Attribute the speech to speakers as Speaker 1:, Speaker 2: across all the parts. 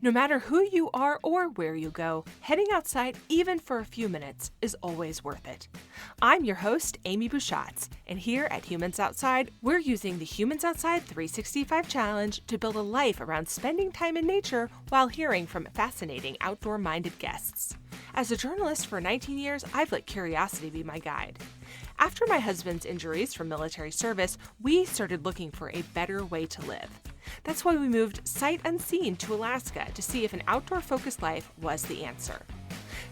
Speaker 1: No matter who you are or where you go, heading outside even for a few minutes is always worth it. I'm your host, Amy Bouchatz, and here at Humans Outside, we're using the Humans Outside 365 Challenge to build a life around spending time in nature while hearing from fascinating outdoor-minded guests. As a journalist for 19 years, I've let curiosity be my guide. After my husband's injuries from military service, we started looking for a better way to live. That's why we moved sight unseen to Alaska to see if an outdoor-focused life was the answer.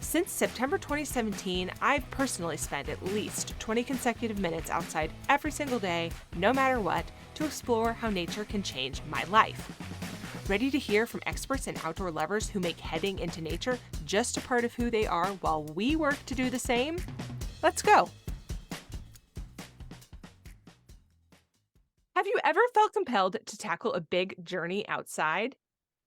Speaker 1: Since September 2017, I've personally spent at least 20 consecutive minutes outside every single day, no matter what, to explore how nature can change my life. Ready to hear from experts and outdoor lovers who make heading into nature just a part of who they are while we work to do the same? Let's go! Have you ever felt compelled to tackle a big journey outside?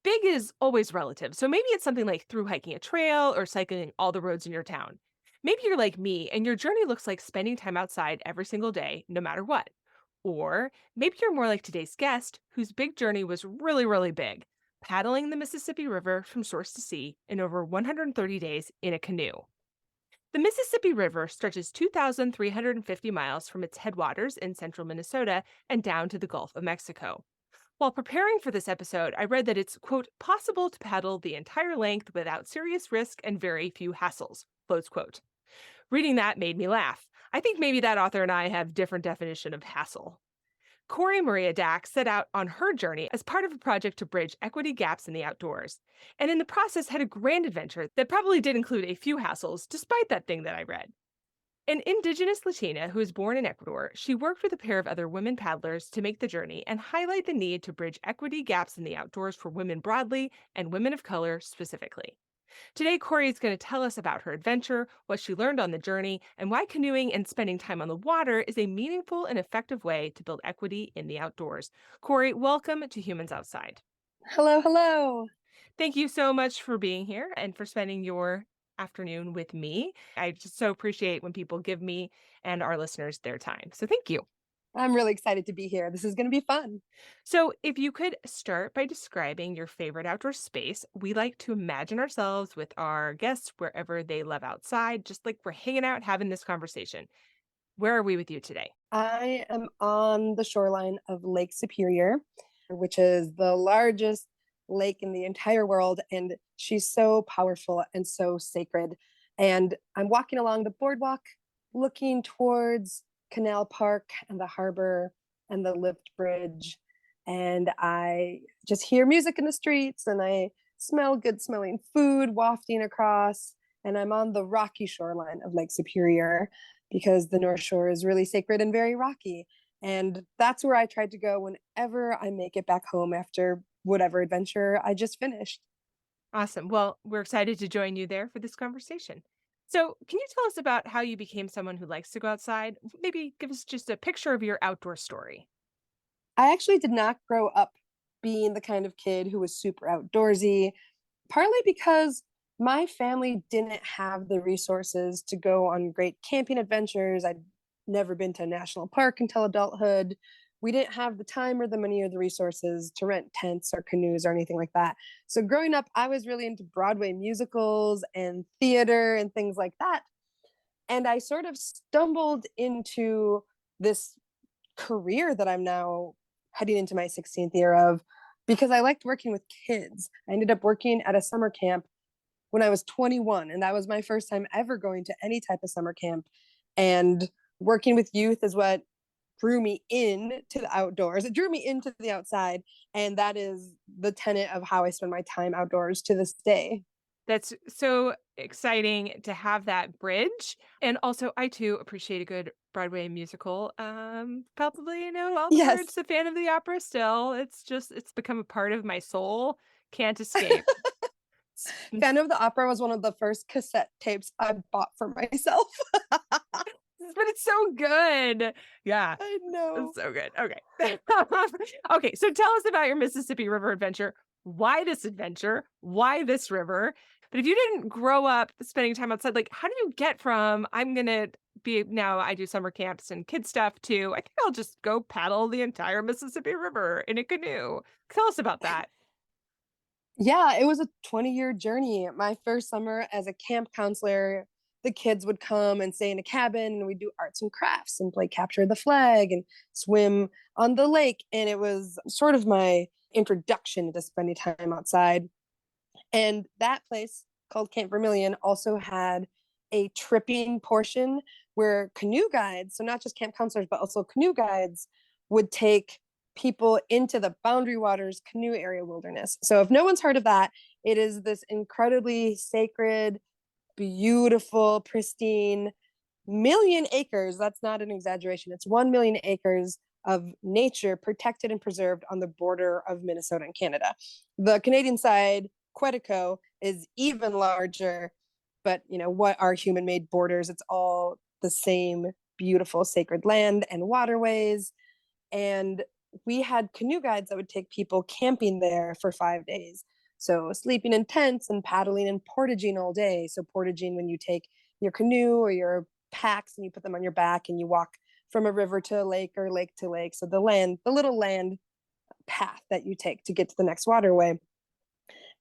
Speaker 1: Big is always relative, so maybe it's something like through hiking a trail or cycling all the roads in your town. Maybe you're like me and your journey looks like spending time outside every single day, no matter what. Or maybe you're more like today's guest, whose big journey was really, really big, paddling the Mississippi River from source to sea in over 130 days in a canoe. The Mississippi River stretches 2,350 miles from its headwaters in central Minnesota and down to the Gulf of Mexico. While preparing for this episode, I read that it's, quote, possible to paddle the entire length without serious risk and very few hassles, close quote. Reading that made me laugh. I think maybe that author and I have different definition of hassle. Cory Maria Dack set out on her journey as part of a project to bridge equity gaps in the outdoors, and in the process had a grand adventure that probably did include a few hassles, despite that thing that I read. An indigenous Latina who was born in Ecuador, she worked with a pair of other women paddlers to make the journey and highlight the need to bridge equity gaps in the outdoors for women broadly and women of color specifically. Today, Cory is going to tell us about her adventure, what she learned on the journey, and why canoeing and spending time on the water is a meaningful and effective way to build equity in the outdoors. Cory, welcome to Humans Outside.
Speaker 2: Hello, hello.
Speaker 1: Thank you so much for being here and for spending your afternoon with me. I just so appreciate when people give me and our listeners their time. So thank you.
Speaker 2: I'm really excited to be here. This is going to be fun.
Speaker 1: So, if you could start by describing your favorite outdoor space, we like to imagine ourselves with our guests wherever they love outside, just like we're hanging out having this conversation. Where are we with you today?
Speaker 2: I am on the shoreline of Lake Superior, which is the largest lake in the entire world. And she's so powerful and so sacred. And I'm walking along the boardwalk, looking towards Canal Park and the harbor and the lift bridge. And I just hear music in the streets and I smell good smelling food wafting across. And I'm on the rocky shoreline of Lake Superior because the North Shore is really sacred and very rocky. And that's where I tried to go whenever I make it back home after whatever adventure I just finished.
Speaker 1: Awesome. Well, we're excited to join you there for this conversation. So, can you tell us about how you became someone who likes to go outside? Maybe give us just a picture of your outdoor story.
Speaker 2: I actually did not grow up being the kind of kid who was super outdoorsy, partly because my family didn't have the resources to go on great camping adventures. I'd never been to a national park until adulthood. We didn't have the time or the money or the resources to rent tents or canoes or anything like that. So growing up, I was really into Broadway musicals and theater and things like that. And I sort of stumbled into this career that I'm now heading into my 16th year of because I liked working with kids. I ended up working at a summer camp when I was 21, and that was my first time ever going to any type of summer camp. And working with youth is what drew me in to the outdoors. It drew me into the outside, and that is the tenet of how I spend my time outdoors to this day.
Speaker 1: That's so exciting to have that bridge. And also, I too appreciate a good Broadway musical. Probably know all the
Speaker 2: Yes.
Speaker 1: words, a fan of the opera still. It's become a part of my soul. Can't escape.
Speaker 2: Phantom of the Opera was one of the first cassette tapes I bought for myself.
Speaker 1: But it's so good. Yeah,
Speaker 2: I know.
Speaker 1: it's so good. Okay. Okay, so tell us about your Mississippi River adventure. Why this adventure? Why this river? But if you didn't grow up spending time outside, like how do you get from I'm gonna be now I do summer camps and kid stuff to I think I'll just go paddle the entire Mississippi River in a canoe. Tell us about that.
Speaker 2: Yeah, it was a 20-year journey. My first summer as a camp counselor, the kids would come and stay in a cabin and we'd do arts and crafts and play capture the flag and swim on the lake. And it was sort of my introduction to spending time outside. And that place called Camp Vermilion also had a tripping portion where canoe guides, so not just camp counselors, but also canoe guides, would take people into the Boundary Waters Canoe Area Wilderness. So if no one's heard of that, it is this incredibly sacred, beautiful, pristine million acres. That's not an exaggeration. It's 1 million acres of nature protected and preserved on the border of Minnesota and Canada. The Canadian side, Quetico, is even larger, but what are human made borders? It's all the same beautiful sacred land and waterways. And we had canoe guides that would take people camping there for 5 days. So sleeping in tents and paddling and portaging all day. So portaging when you take your canoe or your packs and you put them on your back and you walk from a river to a lake or lake to lake. So the little land path that you take to get to the next waterway.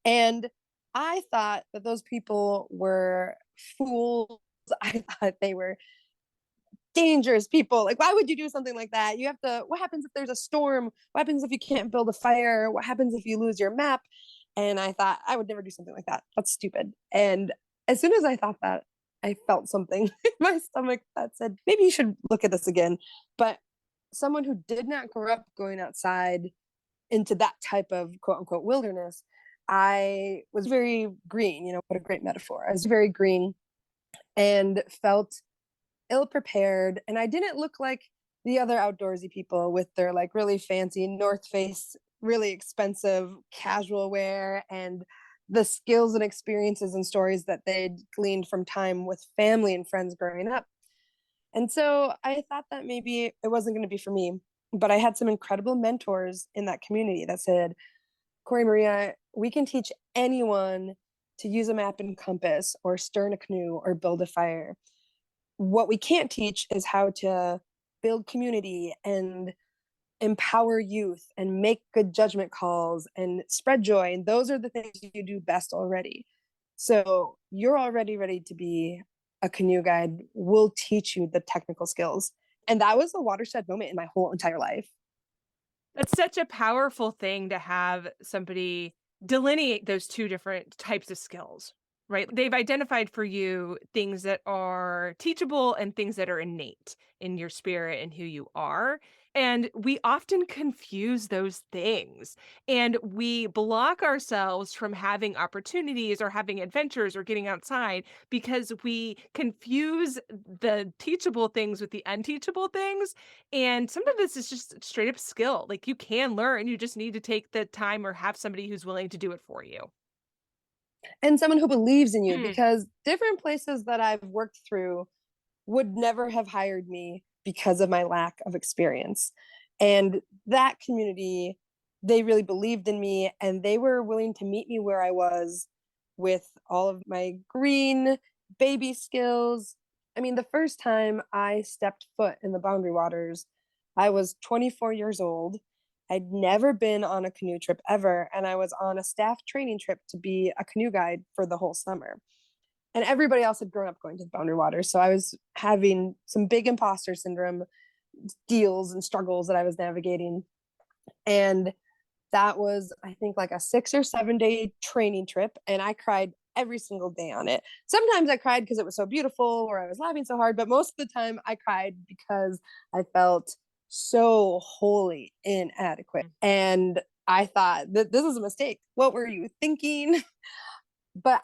Speaker 2: And I thought that those people were fools. I thought they were dangerous people. Like, why would you do something like that? You have to, what happens if there's a storm? What happens if you can't build a fire? What happens if you lose your map? And I thought, I would never do something like that. That's stupid. And as soon as I thought that, I felt something in my stomach that said, maybe you should look at this again. But someone who did not grow up going outside into that type of quote unquote wilderness, I was very green. What a great metaphor. I was very green and felt ill prepared. And I didn't look like the other outdoorsy people with their like really fancy North Face, really expensive casual wear and the skills and experiences and stories that they'd gleaned from time with family and friends growing up. And so I thought that maybe it wasn't going to be for me. But I had some incredible mentors in that community that said, Cory Maria, we can teach anyone to use a map and compass or stern a canoe or build a fire. What we can't teach is how to build community and empower youth and make good judgment calls and spread joy. And those are the things you do best already. So you're already ready to be a canoe guide. We'll teach you the technical skills. And that was a watershed moment in my whole entire life.
Speaker 1: That's such a powerful thing to have somebody delineate those 2 different types of skills, right? They've identified for you things that are teachable and things that are innate in your spirit and who you are. And we often confuse those things and we block ourselves from having opportunities or having adventures or getting outside because we confuse the teachable things with the unteachable things, and some of this is just straight up skill. Like you can learn, you just need to take the time or have somebody who's willing to do it for you.
Speaker 2: And someone who believes in you,
Speaker 1: Mm,
Speaker 2: because different places that I've worked through would never have hired me because of my lack of experience. And that community, they really believed in me and they were willing to meet me where I was with all of my green baby skills. I mean, the first time I stepped foot in the Boundary Waters, I was 24 years old. I'd never been on a canoe trip ever, and I was on a staff training trip to be a canoe guide for the whole summer. And everybody else had grown up going to the Boundary Waters. So I was having some big imposter syndrome deals and struggles that I was navigating. And that was, I think, like a 6 or 7 day training trip. And I cried every single day on it. Sometimes I cried because it was so beautiful or I was laughing so hard, but most of the time I cried because I felt so wholly inadequate.
Speaker 1: mm.
Speaker 2: And I thought that this is a mistake. What were you thinking? But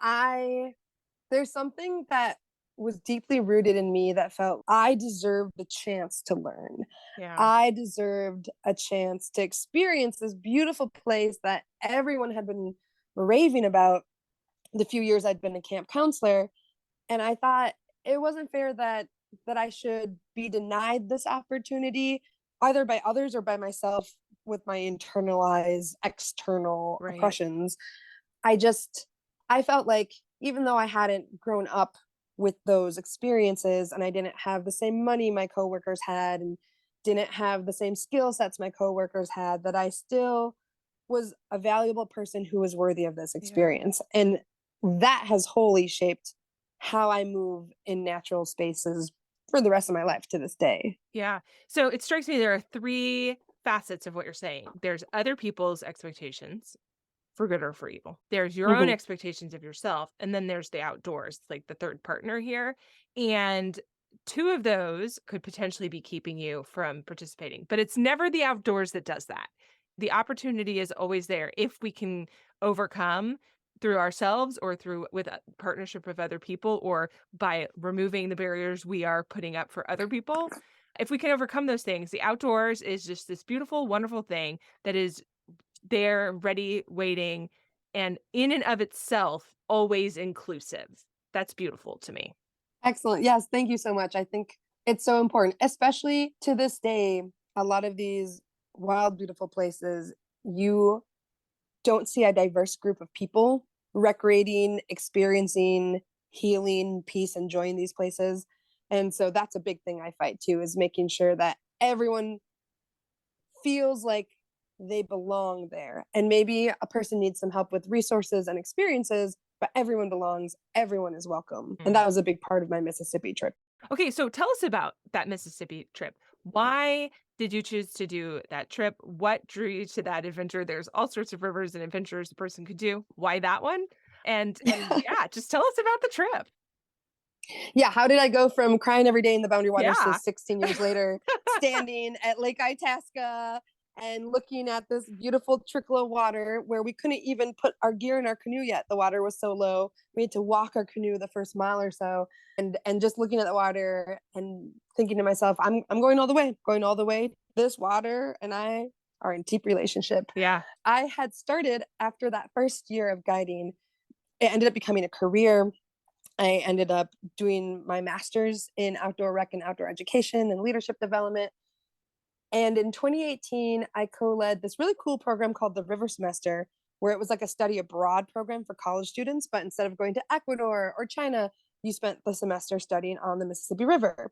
Speaker 2: there's something that was deeply rooted in me that felt I deserved the chance to learn.
Speaker 1: Yeah.
Speaker 2: I deserved a chance to experience this beautiful place that everyone had been raving about the few years I'd been a camp counselor. And I thought it wasn't fair that I should be denied this opportunity either by others or by myself with my internalized external
Speaker 1: Right.
Speaker 2: oppressions. I just I felt like even though I hadn't grown up with those experiences and I didn't have the same money my coworkers had and didn't have the same skill sets my coworkers had, that I still was a valuable person who was worthy of this
Speaker 1: Yeah.
Speaker 2: experience. And that has wholly shaped how I move in natural spaces for the rest of my life to this day.
Speaker 1: Yeah. So it strikes me there are three facets of what you're saying. There's other people's expectations, for good or for evil. There's your own
Speaker 2: Mhm.
Speaker 1: expectations of yourself, and then there's the outdoors, like the third partner here. And two of those could potentially be keeping you from participating, but it's never the outdoors that does that. The opportunity is always there if we can overcome through ourselves or through with a partnership with other people or by removing the barriers we are putting up for other people. If we can overcome those things, the outdoors is just this beautiful, wonderful thing that is there, ready, waiting, and in and of itself, always inclusive. That's beautiful to me.
Speaker 2: Excellent. Yes, thank you so much. I think it's so important, especially to this day. A lot of these wild, beautiful places, you don't see a diverse group of people recreating, experiencing, healing, peace, and joy in these places. And so that's a big thing I fight too, is making sure that everyone feels like they belong there. And maybe a person needs some help with resources and experiences, but everyone belongs, everyone is welcome. And
Speaker 1: Mm.
Speaker 2: that was a big part of my Mississippi trip.
Speaker 1: Okay, so tell us about that Mississippi trip. Why did you choose to do that trip? What drew you to that adventure? There's all sorts of rivers and adventures a person could do. Why that one? And yeah, just tell us about the trip.
Speaker 2: Yeah, how did I go from crying every day in the Boundary Waters to
Speaker 1: Yeah.
Speaker 2: 16 years later standing at Lake Itasca and looking at this beautiful trickle of water where we couldn't even put our gear in our canoe yet. The water was so low. We had to walk our canoe the first mile or so and just looking at the water and thinking to myself, I'm going all the way, going all the way. This water and I are in deep relationship.
Speaker 1: Yeah.
Speaker 2: I had started after that first year of guiding. It ended up becoming a career. I ended up doing my master's in outdoor rec and outdoor education and leadership development. And in 2018, I co led this really cool program called the River Semester, where it was like a study abroad program for college students. But instead of going to Ecuador or China, you spent the semester studying on the Mississippi River.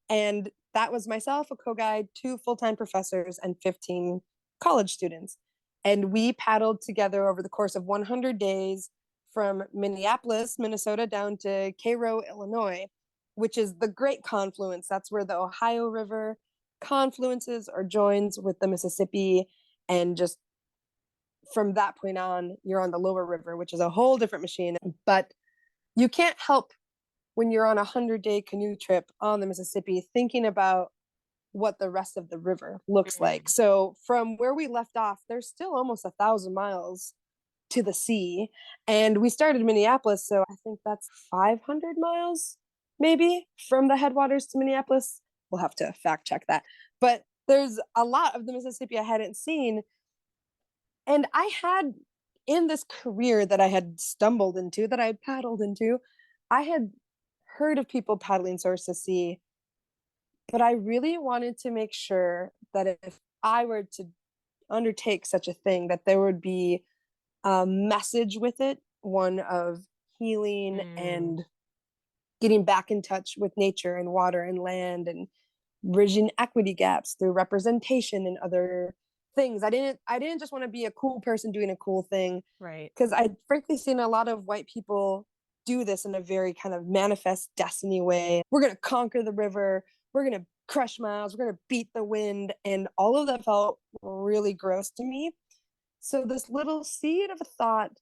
Speaker 2: And that was myself, a co guide, two full time professors, and 15 college students. And we paddled together over the course of 100 days from Minneapolis, Minnesota, down to Cairo, Illinois, which is the great confluence. That's where the Ohio River confluences or joins with the Mississippi. And just from that point on, you're on the lower river, which is a whole different machine. But you can't help when you're on a 100-day canoe trip on the Mississippi thinking about what the rest of the river looks like.
Speaker 1: Mm.
Speaker 2: So from where we left off, there's still almost 1,000 miles to the sea. And we started in Minneapolis, so I think that's 500 miles maybe from the headwaters to Minneapolis. We'll have to fact check that. But there's a lot of the Mississippi I hadn't seen. And I had in this career that I had stumbled into, that I had paddled into, I had heard of people paddling source to sea, but I really wanted to make sure that if I were to undertake such a thing, that there would be a message with it, one of healing
Speaker 1: Mm.
Speaker 2: and getting back in touch with nature and water and land and bridging equity gaps through representation and other things. I didn't just want to be a cool person doing a cool thing,
Speaker 1: Right.
Speaker 2: because I'd frankly seen a lot of white people do this in a very kind of manifest destiny way. We're going to conquer the river. We're going to crush miles. We're going to beat the wind. And all of that felt really gross to me. So this little seed of a thought,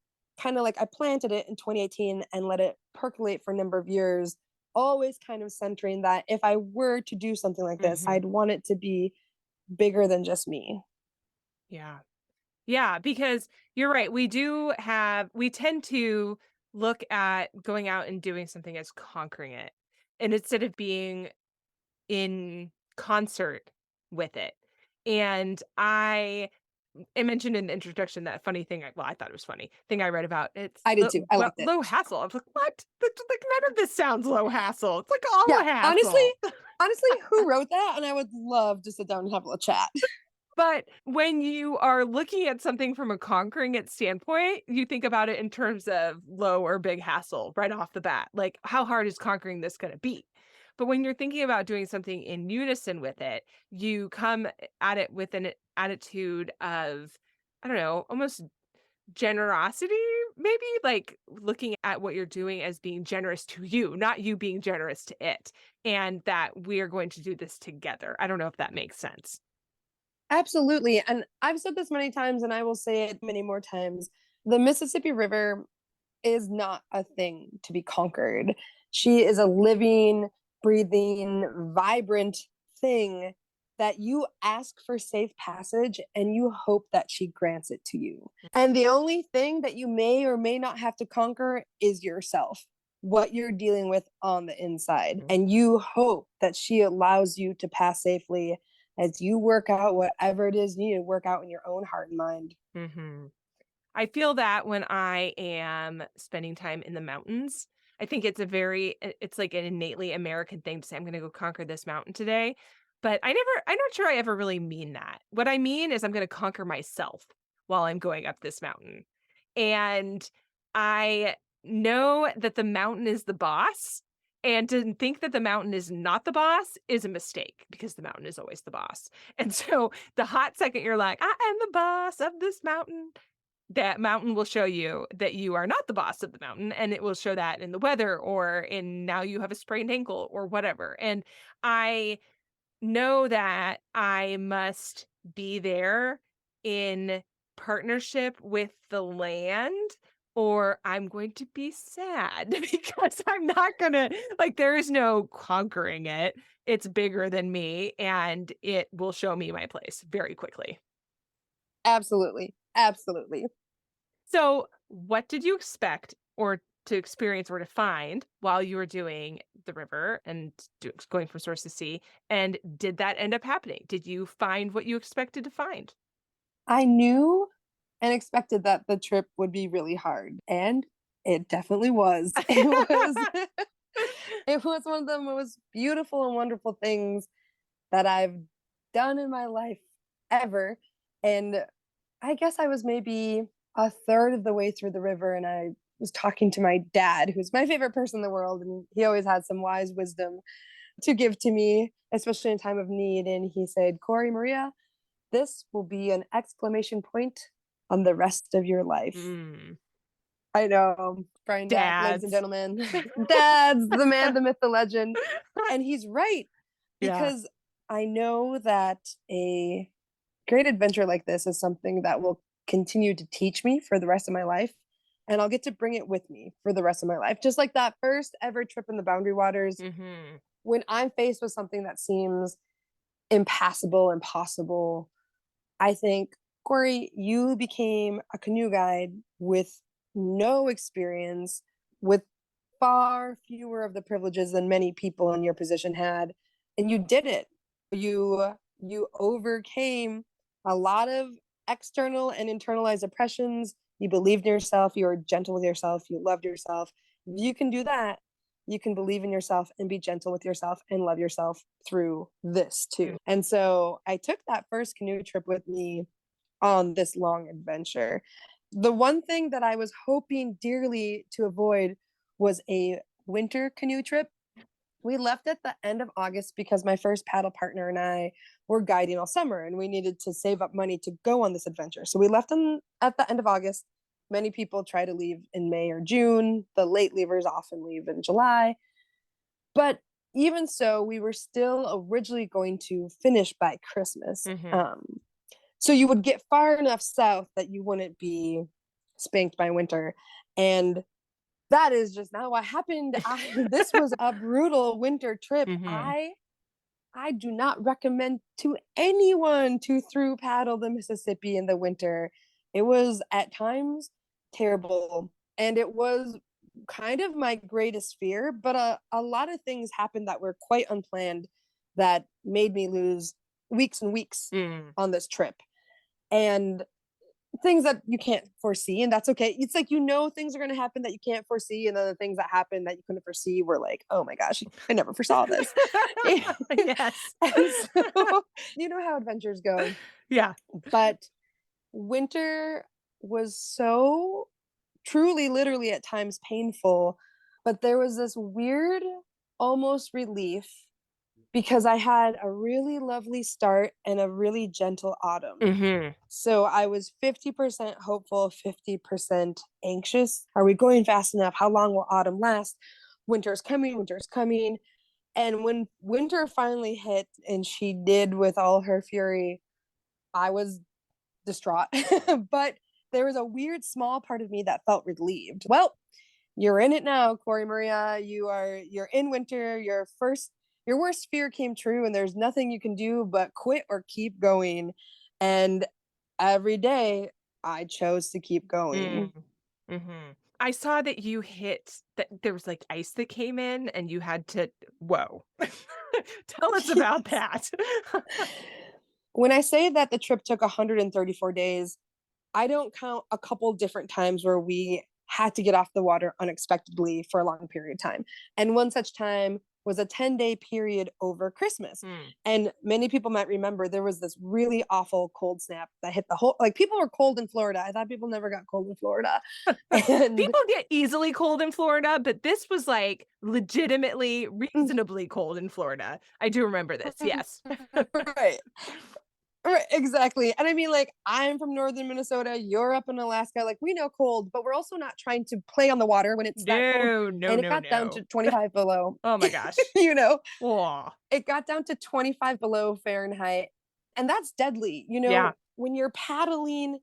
Speaker 2: kind of like I planted it in 2018 and let it percolate for a number of years, always kind of centering that if I were to do something like this,
Speaker 1: Mhm.
Speaker 2: I'd want it to be bigger than just me.
Speaker 1: Yeah. Yeah, because you're right. We tend to look at going out and doing something as conquering it. And instead of being in concert with it. And I mentioned in the introduction that funny thing. Well, I thought it was funny thing I read about. It's
Speaker 2: I did too. I liked it.
Speaker 1: low hassle. I was like, what? Like none of this sounds low hassle. It's like all
Speaker 2: Yeah,
Speaker 1: a
Speaker 2: honestly,
Speaker 1: hassle.
Speaker 2: honestly, who wrote that? And I would love to sit down and have a chat.
Speaker 1: But when you are looking at something from a conquering it standpoint, you think about it in terms of low or big hassle right off the bat. Like, how hard is conquering this going to be? But when you're thinking about doing something in unison with it, you come at it with an attitude of I don't know, almost generosity, maybe, like, looking at what you're doing as being generous to you, not you being generous to it, and that we are going to do this together. I don't know if that makes sense.
Speaker 2: Absolutely. And I've said this many times and I will say it many more times. The Mississippi River is not a thing to be conquered. She is a living, breathing, vibrant thing that you ask for safe passage and you hope that she grants it to you. And the only thing that you may or may not have to conquer is yourself, what you're dealing with on the inside.
Speaker 1: Mhm.
Speaker 2: And you hope that she allows you to pass safely as you work out whatever it is you need to work out in your own heart and mind.
Speaker 1: Mhm. I feel that when I am spending time in the mountains. I think it's a very it's like an innately American thing to say, "I'm gonna go conquer this mountain today." But I'm not sure I ever really mean that. What I mean is I'm gonna conquer myself while I'm going up this mountain. And I know that the mountain is the boss, and to think that the mountain is not the boss is a mistake because the mountain is always the boss. And so the hot second you're like, "I am the boss of this mountain," that mountain will show you that you are not the boss of the mountain, and it will show that in the weather or in now you have a sprained ankle or whatever. And I know that I must be there in partnership with the land or I'm going to be sad because I'm not gonna like, there is no conquering it. It's bigger than me, and it will show me my place very quickly.
Speaker 2: Absolutely. Absolutely.
Speaker 1: So, what did you expect or to experience or to find while you were doing the river and going from source to sea? And did that end up happening? Did you find what you expected to find?
Speaker 2: I knew and expected that the trip would be really hard, and it definitely was. It was one of the most beautiful and wonderful things that I've done in my life ever, and I guess I was maybe a third of the way through the river, and I was talking to my dad, who's my favorite person in the world, and he always had some wise wisdom to give to me, especially in time of need, and he said, "Cory Maria, this will be an exclamation point on the rest of your life."
Speaker 1: Mm,
Speaker 2: I know, Brian Dack, ladies and
Speaker 1: dads.
Speaker 2: gentlemen. Dad's the man, the myth, the legend. And he's right,
Speaker 1: Yeah.
Speaker 2: because I know that a great adventure like this is something that will continue to teach me for the rest of my life. And I'll get to bring it with me for the rest of my life. Just like that first ever trip in the Boundary Waters,
Speaker 1: Mhm.
Speaker 2: when I'm faced with something that seems impassable, impossible, I think, Cory, you became a canoe guide with no experience, with far fewer of the privileges than many people in your position had, and you did it. You overcame a lot of external and internalized oppressions. You believed in yourself, you were gentle with yourself, you loved yourself. If you can do that, you can believe in yourself and be gentle with yourself and love yourself through this
Speaker 1: Mm.
Speaker 2: too. And so I took that first canoe trip with me on this long adventure. The one thing that I was hoping dearly to avoid was a winter canoe trip. We left at the end of August because my first paddle partner and I were guiding all summer and we needed to save up money to go on this adventure. So we left at the end of August. Many people try to leave in May or June. The late leavers often leave in July. But even so, we were still originally going to finish by Christmas.
Speaker 1: Mhm.
Speaker 2: So you would get far enough south that you wouldn't be spanked by winter. And that is just not what happened. This was a brutal winter trip.
Speaker 1: Mhm.
Speaker 2: I do not recommend to anyone to through paddle the Mississippi in the winter. It was at times terrible, and it was kind of my greatest fear, but a lot of things happened that were quite unplanned that made me lose weeks and weeks
Speaker 1: Mm.
Speaker 2: on this trip. And things that you can't foresee, and that's okay. It's like, things are going to happen that you can't foresee, and then the things that happen that you couldn't foresee were like, oh my gosh, I never foresaw this.
Speaker 1: Yes.
Speaker 2: And so you know how adventures go.
Speaker 1: Yeah.
Speaker 2: But winter was so truly, literally at times painful, but there was this weird, almost relief because I had a really lovely start and a really gentle autumn.
Speaker 1: Mhm.
Speaker 2: So I was 50% hopeful, 50% anxious. Are we going fast enough? How long will autumn last? Winter's coming, winter's coming. And when winter finally hit and she did with all her fury, I was distraught. But there was a weird small part of me that felt relieved. Well, you're in it now, Cory Maria. You're in winter. Your worst fear came true, and there's nothing you can do but quit or keep going. And every day I chose to keep
Speaker 1: Mm.
Speaker 2: going.
Speaker 1: Mhm. I saw that you hit that there was, like, ice that came in and you had to whoa. Tell us about
Speaker 2: Yes.
Speaker 1: that.
Speaker 2: When I say that the trip took 134 days, I don't count a couple different times where we had to get off the water unexpectedly for a long period of time. And one such time was a 10-day period over Christmas.
Speaker 1: Mm.
Speaker 2: And many people might remember there was this really awful cold snap that hit the whole, like, people were cold in Florida. I thought people never got cold in Florida. And
Speaker 1: People get easily cold in Florida, but this was, like, legitimately reasonably cold in Florida. I do remember this, yes.
Speaker 2: right. Right, exactly. And I mean, like, I'm from northern Minnesota, you're up in Alaska. Like, we know cold, but we're also not trying to play on the water when it's that cold.
Speaker 1: No, no,
Speaker 2: And it
Speaker 1: no,
Speaker 2: got down
Speaker 1: no.
Speaker 2: to 25 below.
Speaker 1: Oh my gosh.
Speaker 2: you know,
Speaker 1: Aw.
Speaker 2: it got down to 25 below Fahrenheit. And that's deadly.
Speaker 1: Yeah.
Speaker 2: When you're paddling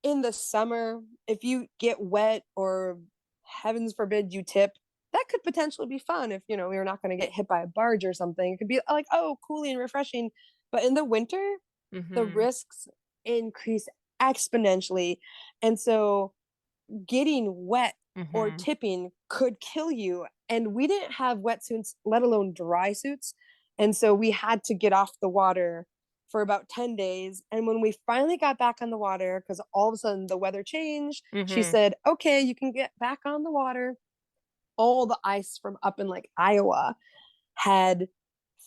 Speaker 2: in the summer, if you get wet or heavens forbid you tip, that could potentially be fun if, you're not going to get hit by a barge or something. It could be like, oh, cooling and refreshing. But in the winter, the
Speaker 1: Mhm.
Speaker 2: risks increase exponentially. And so getting wet or
Speaker 1: Mhm.
Speaker 2: tipping could kill you. And we didn't have wetsuits, let alone dry suits. And so we had to get off the water for about 10 days. And when we finally got back on the water, because all of a sudden the weather changed, she
Speaker 1: Mhm.
Speaker 2: said, okay, you can get back on the water. All the ice from up in like Iowa had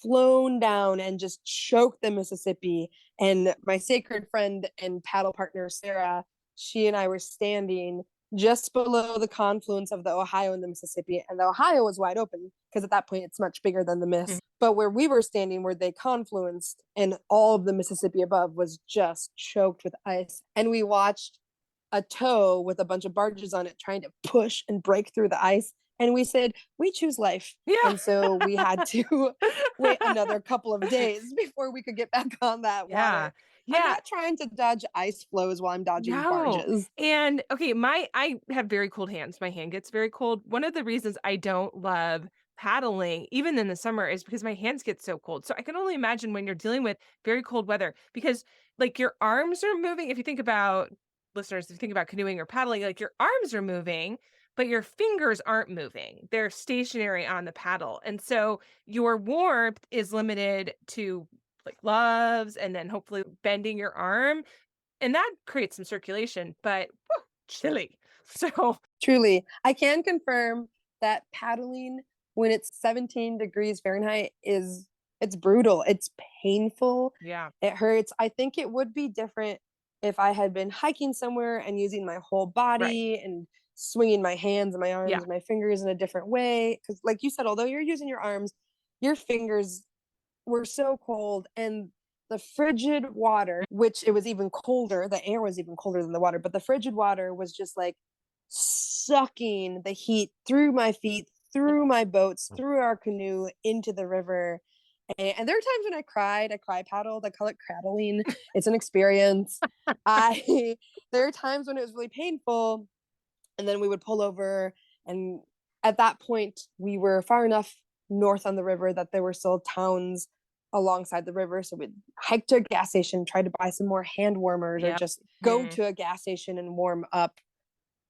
Speaker 2: flown down and just choked the Mississippi. And my sacred friend and paddle partner, Sarah, she and I were standing just below the confluence of the Ohio and the Mississippi. And the Ohio was wide open because at that point it's much bigger than the
Speaker 1: Mhm.
Speaker 2: Miss. But where we were standing, where they confluenced, and all of the Mississippi above was just choked with ice. And we watched a tow with a bunch of barges on it trying to push and break through the ice. And we said, we choose life.
Speaker 1: Yeah.
Speaker 2: And so we had to wait another couple of days before we could get back on that
Speaker 1: Yeah.
Speaker 2: water. I'm
Speaker 1: Yeah.
Speaker 2: not trying to dodge ice flows while I'm dodging
Speaker 1: No.
Speaker 2: barges.
Speaker 1: And okay, I have very cold hands. My hand gets very cold. One of the reasons I don't love paddling, even in the summer, is because my hands get so cold. So I can only imagine when you're dealing with very cold weather because like your arms are moving. If you think about listeners, if you think about canoeing or paddling, like your arms are moving, but your fingers aren't moving. They're stationary on the paddle. And so your warmth is limited to like gloves and then hopefully bending your arm and that creates some circulation, but whew, chilly. So,
Speaker 2: Truly, I can confirm that paddling when it's 17 degrees Fahrenheit is it's brutal. It's painful.
Speaker 1: yeah.
Speaker 2: It hurts. I think it would be different if I had been hiking somewhere and using my whole
Speaker 1: Right.
Speaker 2: body and swinging my hands and my
Speaker 1: Yeah.
Speaker 2: arms and my fingers in a different way. Because, like you said, although you're using your arms, your fingers were so cold, and the frigid water, which it was even colder, the air was even colder than the water, but the frigid water was just like sucking the heat through my feet, through my boats, through our canoe into the river. And there are times when I cry paddled, I call it craddling. It's an experience. I there are times when it was really painful, and then we would pull over, and at that point we were far enough north on the river that there were still towns alongside the river, so we'd hike to a gas station, try to buy some more hand warmers, or
Speaker 1: Yep.
Speaker 2: just go
Speaker 1: Mhm.
Speaker 2: to a gas station and warm up.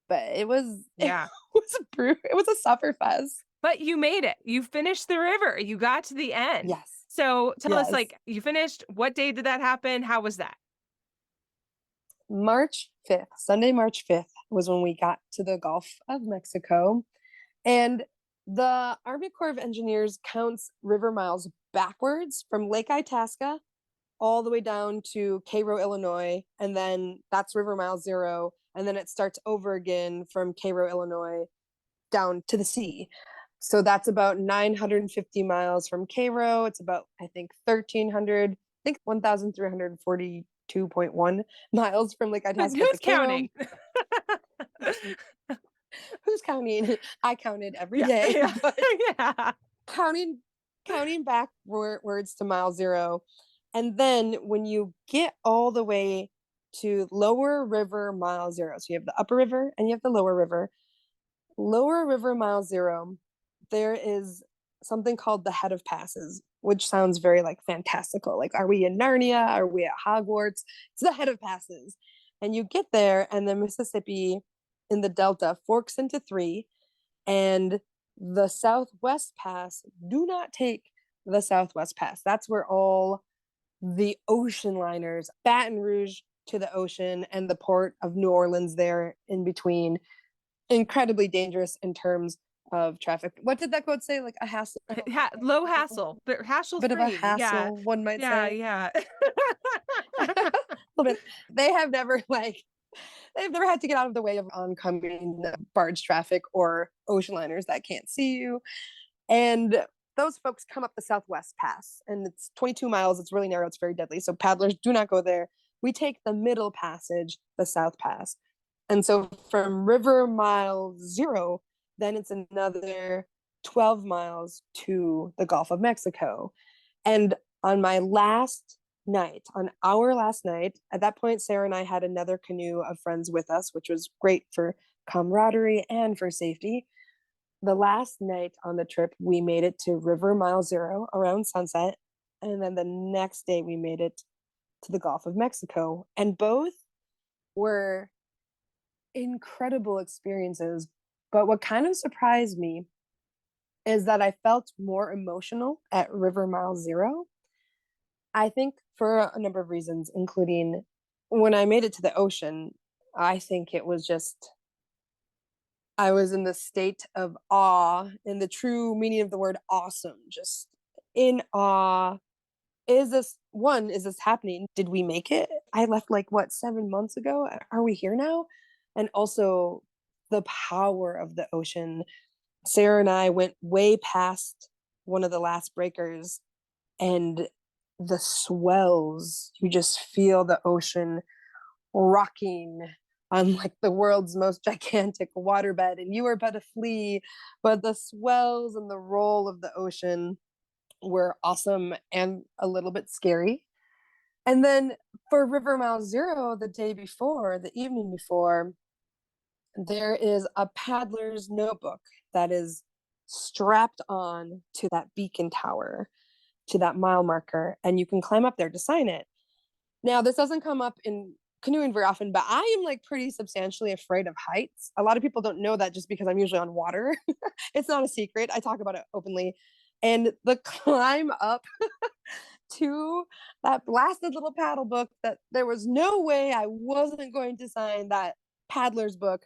Speaker 2: But it was
Speaker 1: Yeah.
Speaker 2: it was a suffer fest.
Speaker 1: But you made it. You finished the river. You got to the end.
Speaker 2: Yes.
Speaker 1: So tell us,
Speaker 2: Yes.
Speaker 1: like, you finished. What day did that happen? How was that?
Speaker 2: March 5th, Sunday, March 5th was when we got to the Gulf of Mexico. And the Army Corps of Engineers counts river miles backwards from Lake Itasca all the way down to Cairo, Illinois. And then that's river mile zero. And then it starts over again from Cairo, Illinois down to the sea. So that's about 950 miles from Cairo. It's about, I think, 1,300, I think 1,342.1 miles from Lake Itasca to
Speaker 1: Who's
Speaker 2: Cairo.
Speaker 1: counting?
Speaker 2: Who's counting? I counted every
Speaker 1: Yeah,
Speaker 2: day,
Speaker 1: yeah,
Speaker 2: but
Speaker 1: yeah.
Speaker 2: counting counting backwards to mile zero. And then when you get all the way to lower river mile zero, so you have the upper river and you have the lower river mile zero, there is something called the head of passes, which sounds very like fantastical. Like, are we in Narnia? Are we at Hogwarts? It's the head of passes. And you get there, and the Mississippi in the Delta forks into three, and the Southwest Pass, do not take the Southwest Pass. That's where all the ocean liners, Baton Rouge to the ocean, and the port of New Orleans there in between, incredibly dangerous in terms of traffic. What did that quote say? Like a hassle,
Speaker 1: Low hassle, but hassle
Speaker 2: bit of a
Speaker 1: free. Yeah,
Speaker 2: hassle, one might
Speaker 1: yeah,
Speaker 2: say.
Speaker 1: yeah.
Speaker 2: A little bit. They have never like they've never had to get out of the way of oncoming barge traffic or ocean liners that can't see you. And those folks come up the Southwest Pass, and it's 22 miles. It's really narrow. It's very deadly. So paddlers do not go there. We take the middle passage, the South Pass. And so from river mile zero, then it's another 12 miles to the Gulf of Mexico. And on my last night, on our last night, at that point, Sarah and I had another canoe of friends with us, which was great for camaraderie and for safety. The last night on the trip, we made it to River Mile Zero around sunset. And then the next day, we made it to the Gulf of Mexico. And both were incredible experiences. But what kind of surprised me is that I felt more emotional at River Mile Zero. I think for a number of reasons, including when I made it to the ocean, I think it was just I was in the state of awe, in the true meaning of the word awesome, just in awe. Is this happening? Did we make it? I left like what, 7 months ago? Are we here now? And also the power of the ocean. Sarah and I went way past one of the last breakers, and the swells, you just feel the ocean rocking on like the world's most gigantic waterbed, and you were but a flea, but the swells and the roll of the ocean were awesome and a little bit scary. And then for River Mile Zero, the day before, the evening before, there is a paddler's notebook that is strapped on to that beacon tower, to that mile marker, and you can climb up there to sign it. Now, this doesn't come up in canoeing very often, but I am like pretty substantially afraid of heights. A lot of people don't know that just because I'm usually on water. It's not a secret. I talk about it openly. And the climb up to that blasted little paddle book, that there was no way I wasn't going to sign that paddler's book,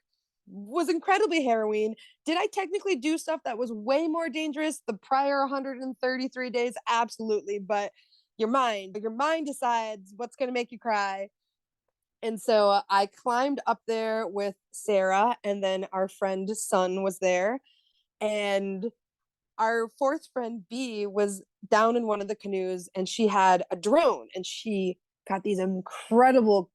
Speaker 2: was incredibly harrowing. Did I technically do stuff that was way more dangerous the prior 133 days? Absolutely. But your mind decides what's going to make you cry. And so I climbed up there with Sarah, and then our friend Sun was there. And our fourth friend B was down in one of the canoes, and she had a drone, and she got these incredible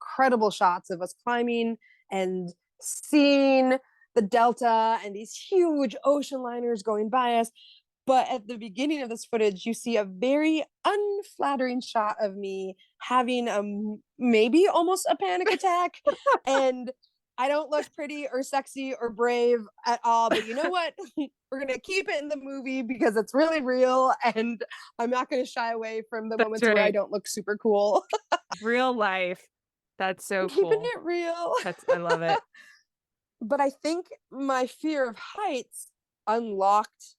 Speaker 2: shots of us climbing and seeing the delta and these huge ocean liners going by us. But at the beginning of this footage, you see a very unflattering shot of me having maybe almost a panic attack. And I don't look pretty or sexy or brave at all. But you know what? We're going to keep it in the movie because it's really real. And I'm not going to shy away from the
Speaker 1: That's
Speaker 2: moments where I
Speaker 1: right.
Speaker 2: don't look super cool.
Speaker 1: Real life. That's so
Speaker 2: Keeping
Speaker 1: cool.
Speaker 2: it real.
Speaker 1: I love it.
Speaker 2: But I think my fear of heights unlocked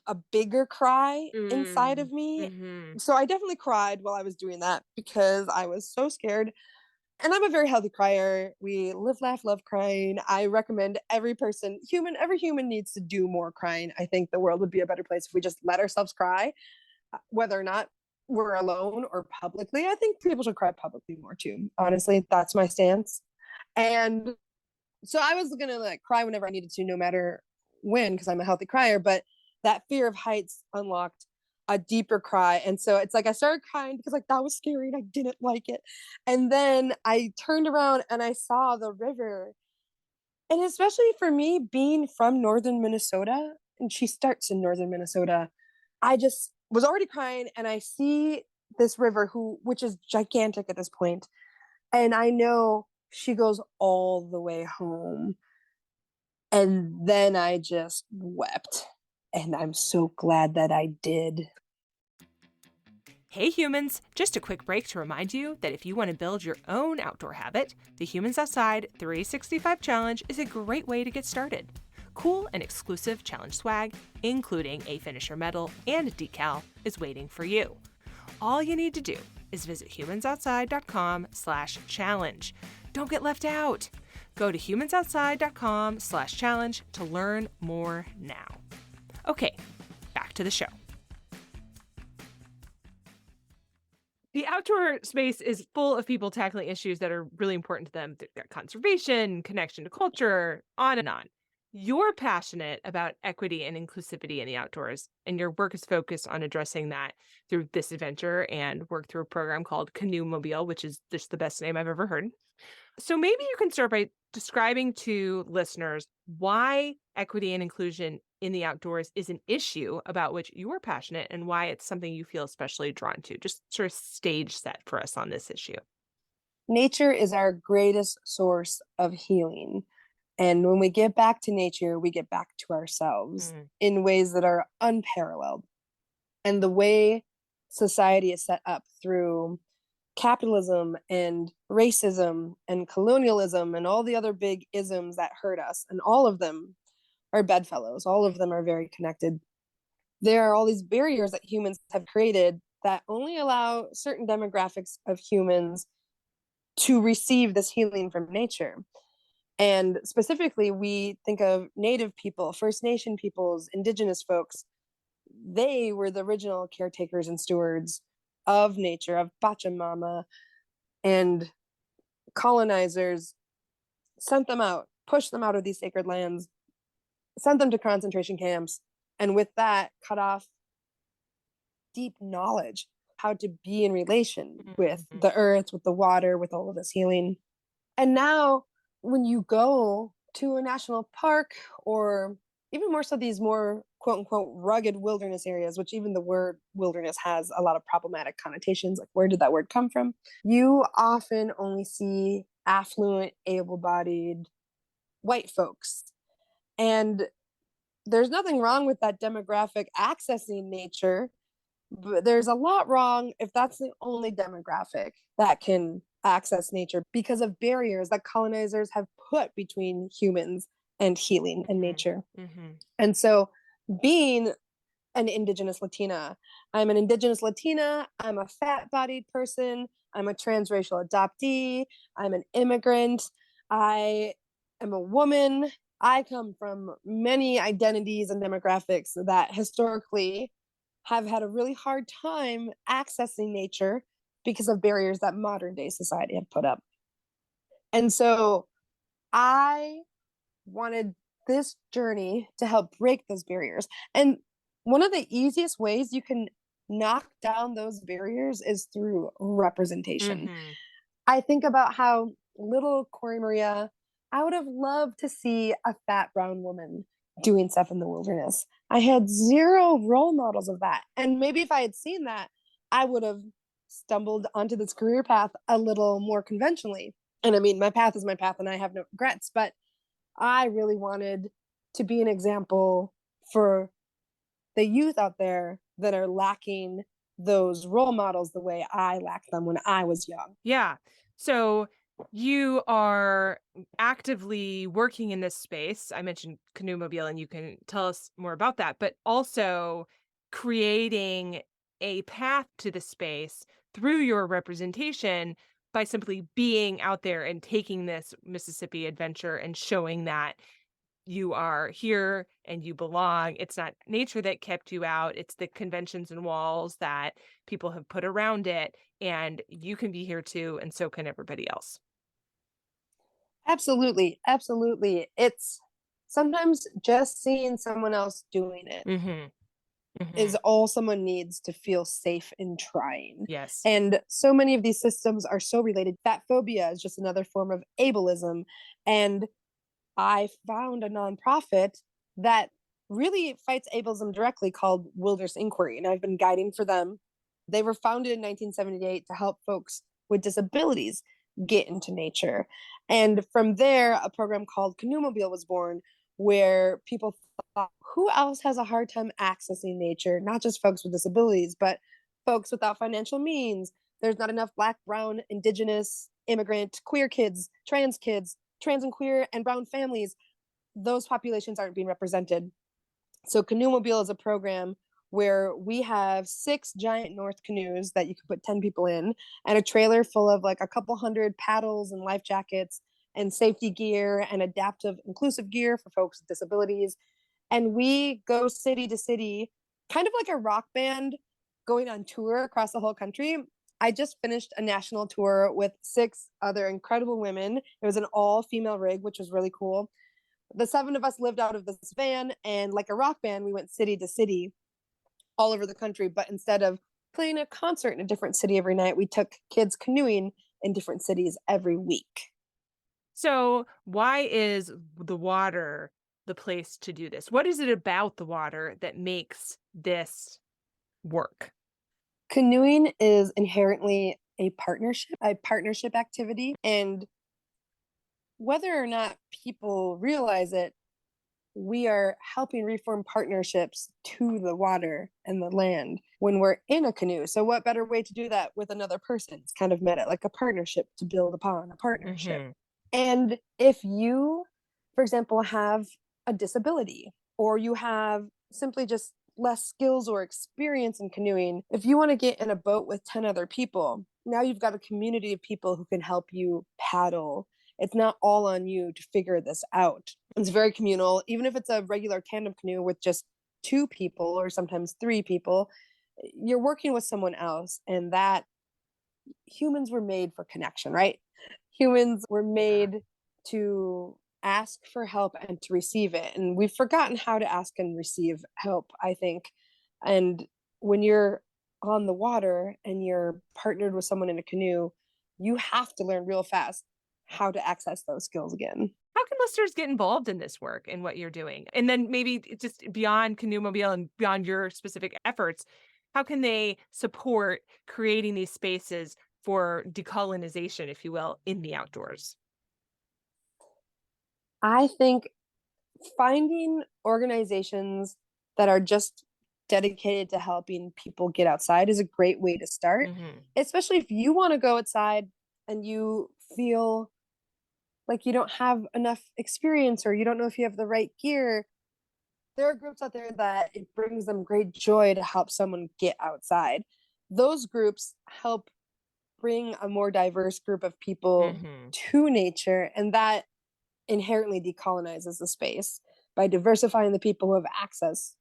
Speaker 2: a bigger cry inside
Speaker 1: Mm,
Speaker 2: of me.
Speaker 1: mhm.
Speaker 2: So I definitely cried while I was doing that because I was so scared. And I'm a very healthy crier. We live, laugh, love crying. I recommend every human needs to do more crying. I think the world would be a better place if we just let ourselves cry, whether or not we're alone or publicly. I think people should cry publicly more too. Honestly, that's my stance. And so I was gonna like cry whenever I needed to, no matter win because I'm a healthy crier, but that fear of heights unlocked a deeper cry. And so it's like I started crying because like that was scary and I didn't like it. And then I turned around and I saw the river. And especially for me being from northern Minnesota, and she starts in northern Minnesota, I just was already crying and I see this river which is gigantic at this point, and I know she goes all the way home. And then I just wept. And I'm so glad that I did.
Speaker 1: Hey humans, just a quick break to remind you that if you want to build your own outdoor habit, the Humans Outside 365 Challenge is a great way to get started. Cool and exclusive challenge swag, including a finisher medal and a decal, is waiting for you. All you need to do is visit humansoutside.com/challenge. Don't get left out. Go to humansoutside.com/challenge to learn more now. Okay, back to the show. The outdoor space is full of people tackling issues that are really important to them. Their conservation, connection to culture, on and on. You're passionate about equity and inclusivity in the outdoors, and your work is focused on addressing that through this adventure and work through a program called Canoe Mobile, which is just the best name I've ever heard. So maybe you can start by describing to listeners why equity and inclusion in the outdoors is an issue about which you are passionate and why it's something you feel especially drawn to. Just sort of stage set for us on this issue.
Speaker 2: Nature is our greatest source of healing. And when we get back to nature, we get back to ourselves
Speaker 1: Mm,
Speaker 2: in ways that are unparalleled. And the way society is set up through capitalism and racism and colonialism and all the other big isms that hurt us, and all of them are bedfellows, all of them are very connected. There are all these barriers that humans have created that only allow certain demographics of humans to receive this healing from nature. And specifically, we think of Native people, First Nation peoples, indigenous folks. They were the original caretakers and stewards of nature, of Pachamama, and colonizers sent them out, pushed them out of these sacred lands, sent them to concentration camps, and with that, cut off deep knowledge how to be in relation with
Speaker 1: mhm.
Speaker 2: the earth, with the water, with all of this healing. And now, when you go to a national park, or even more so these more quote unquote rugged wilderness areas, which even the word wilderness has a lot of problematic connotations, like where did that word come from? You often only see affluent, able bodied white folks. And there's nothing wrong with that demographic accessing nature, but there's a lot wrong if that's the only demographic that can access nature because of barriers that colonizers have put between humans and healing and
Speaker 1: Mhm,
Speaker 2: nature.
Speaker 1: mhm,
Speaker 2: And so, being an indigenous Latina, I'm an indigenous Latina, I'm a fat bodied person, I'm a transracial adoptee, I'm an immigrant, I am a woman. I come from many identities and demographics that historically have had a really hard time accessing nature because of barriers that modern day society have put up. And so I wanted this journey to help break those barriers. And one of the easiest ways you can knock down those barriers is through representation.
Speaker 1: mhm.
Speaker 2: I think about how little Cory Maria, I would have loved to see a fat brown woman doing stuff in the wilderness. I had zero role models of that. And maybe if I had seen that, I would have stumbled onto this career path a little more conventionally. And I mean, my path is my path and I have no regrets, but I really wanted to be an example for the youth out there that are lacking those role models the way I lacked them when I was young.
Speaker 1: Yeah. So you are actively working in this space. I mentioned Canoe Mobile, and you can tell us more about that, but also creating a path to the space through your representation by simply being out there and taking this Mississippi adventure and showing that you are here and you belong. It's not nature that kept you out, it's the conventions and walls that people have put around it, and you can be here too, and so can everybody else.
Speaker 2: Absolutely. Absolutely. It's sometimes just seeing someone else doing it
Speaker 1: Mhm.
Speaker 2: is
Speaker 1: Mhm.
Speaker 2: all someone needs to feel safe in trying.
Speaker 1: Yes.
Speaker 2: And so many of these systems are so related. Fat phobia is just another form of ableism. And I found a nonprofit that really fights ableism directly called Wilderness Inquiry, and I've been guiding for them. They were founded in 1978 to help folks with disabilities get into nature. And from there, a program called Canoemobile was born, where people thought, who else has a hard time accessing nature? Not just folks with disabilities, but folks without financial means. There's not enough Black, Brown, Indigenous, immigrant, queer kids, trans and queer and brown families. Those populations aren't being represented. So Canoemobile is a program where we have 6 giant North canoes that you can put 10 people in, and a trailer full of like a couple hundred paddles and life jackets and safety gear and adaptive inclusive gear for folks with disabilities. And we go city to city, kind of like a rock band going on tour across the whole country. I just finished a national tour with 6 other incredible women. It was an all female rig, which was really cool. The 7 of us lived out of this van, and like a rock band, we went city to city all over the country. But instead of playing a concert in a different city every night, we took kids canoeing in different cities every week.
Speaker 1: So, why is the water the place to do this? What is it about the water that makes this work?
Speaker 2: Canoeing is inherently a partnership activity. And whether or not people realize it, we are helping reform partnerships to the water and the land when we're in a canoe. So, what better way to do that with another person? It's kind of meta, like a partnership to build upon a partnership.
Speaker 1: Mhm.
Speaker 2: And if you, for example, have a disability or you have simply just less skills or experience in canoeing, if you want to get in a boat with 10 other people, now you've got a community of people who can help you paddle. It's not all on you to figure this out. It's very communal. Even if it's a regular tandem canoe with just 2 people or sometimes 3 people, you're working with someone else. And that humans were made for connection, right? Humans were
Speaker 1: Yeah.
Speaker 2: made to ask for help and to receive it. And we've forgotten how to ask and receive help, I think. And when you're on the water and you're partnered with someone in a canoe, you have to learn real fast how to access those skills again.
Speaker 1: How can listeners get involved in this work and what you're doing? And then maybe just beyond Canoemobile and beyond your specific efforts, how can they support creating these spaces for decolonization, if you will, in the outdoors?
Speaker 2: I think finding organizations that are just dedicated to helping people get outside is a great way to start,
Speaker 1: Mhm.
Speaker 2: especially if you want to go outside and you feel like you don't have enough experience or you don't know if you have the right gear. There are groups out there that it brings them great joy to help someone get outside. Those groups help bring a more diverse group of people
Speaker 1: Mhm.
Speaker 2: to nature, and that inherently decolonizes the space by diversifying the people who have access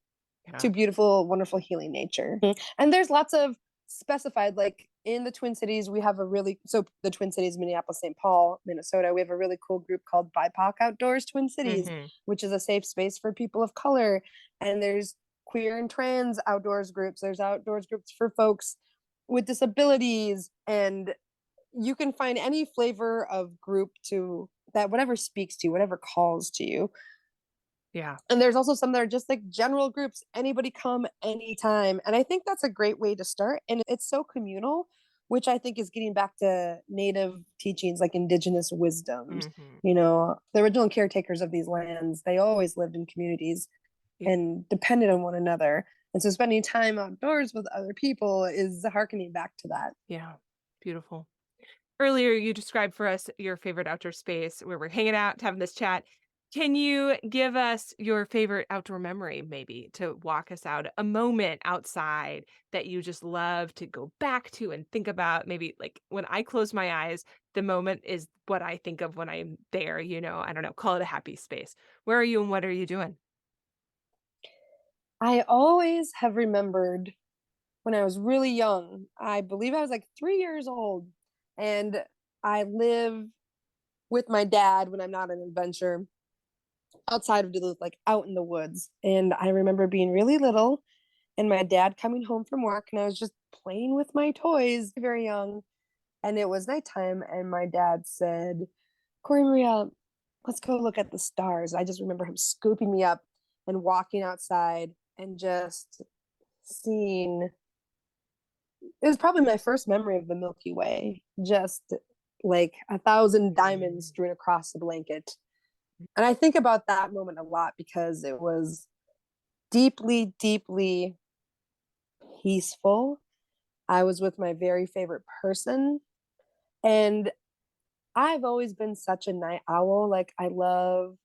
Speaker 1: Yeah.
Speaker 2: to beautiful, wonderful, healing nature. And there's lots of specified, like in the Twin Cities, we have a really, so the Twin Cities, Minneapolis, St. Paul, Minnesota, we have a really cool group called BIPOC Outdoors Twin Cities,
Speaker 1: Mhm.
Speaker 2: which is a safe space for people of color. And there's queer and trans outdoors groups, there's outdoors groups for folks with disabilities. And you can find any flavor of group to that, whatever speaks to you, whatever calls to you.
Speaker 1: Yeah.
Speaker 2: And there's also some that are just like general groups, anybody come anytime. And I think that's a great way to start. And it's so communal, which I think is getting back to native teachings like indigenous wisdoms.
Speaker 1: Mhm.
Speaker 2: You know, the original caretakers of these lands, they always lived in communities
Speaker 1: Yeah.
Speaker 2: and depended on one another. And so spending time outdoors with other people is harkening back to that.
Speaker 1: Yeah. Beautiful. Earlier, you described for us your favorite outdoor space where we're hanging out, having this chat. Can you give us your favorite outdoor memory, maybe, to walk us out a moment outside that you just love to go back to and think about? Maybe like when I close my eyes, the moment is what I think of when I'm there, I don't know, call it a happy space. Where are you and what are you doing?
Speaker 2: I always have remembered when I was really young. I believe I was like 3 years old, and I live with my dad when I'm not on adventure. outside of Duluth, like out in the woods. And I remember being really little and my dad coming home from work, and I was just playing with my toys, very young. And it was nighttime, and my dad said, Cory Maria, let's go look at the stars. I just remember him scooping me up and walking outside and just seeing, it was probably my first memory of the Milky Way, just like 1,000 diamonds strewn across the blanket. And I think about that moment a lot because it was deeply, deeply peaceful. I was with my very favorite person. And I've always been such a night owl. Like, I love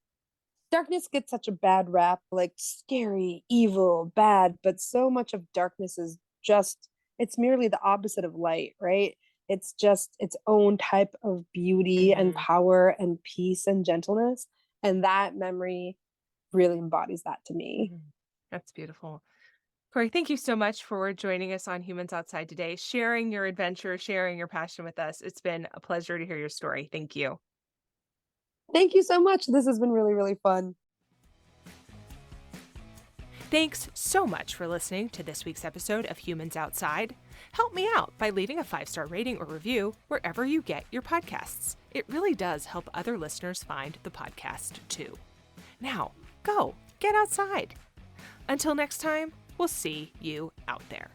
Speaker 2: darkness gets such a bad rap, like scary, evil, bad, but so much of darkness is just, it's merely the opposite of light, right? It's just its own type of beauty and
Speaker 1: Mhm.
Speaker 2: power and peace and gentleness. And that memory really embodies that to me.
Speaker 1: Mhm. That's beautiful. Corey, thank you so much for joining us on Humans Outside today, sharing your adventure, sharing your passion with us. It's been a pleasure to hear your story. Thank you.
Speaker 2: Thank you so much. This has been really, really fun.
Speaker 1: Thanks so much for listening to this week's episode of Humans Outside. Help me out by leaving a 5-star rating or review wherever you get your podcasts. It really does help other listeners find the podcast too. Now, go get outside. Until next time, we'll see you out there.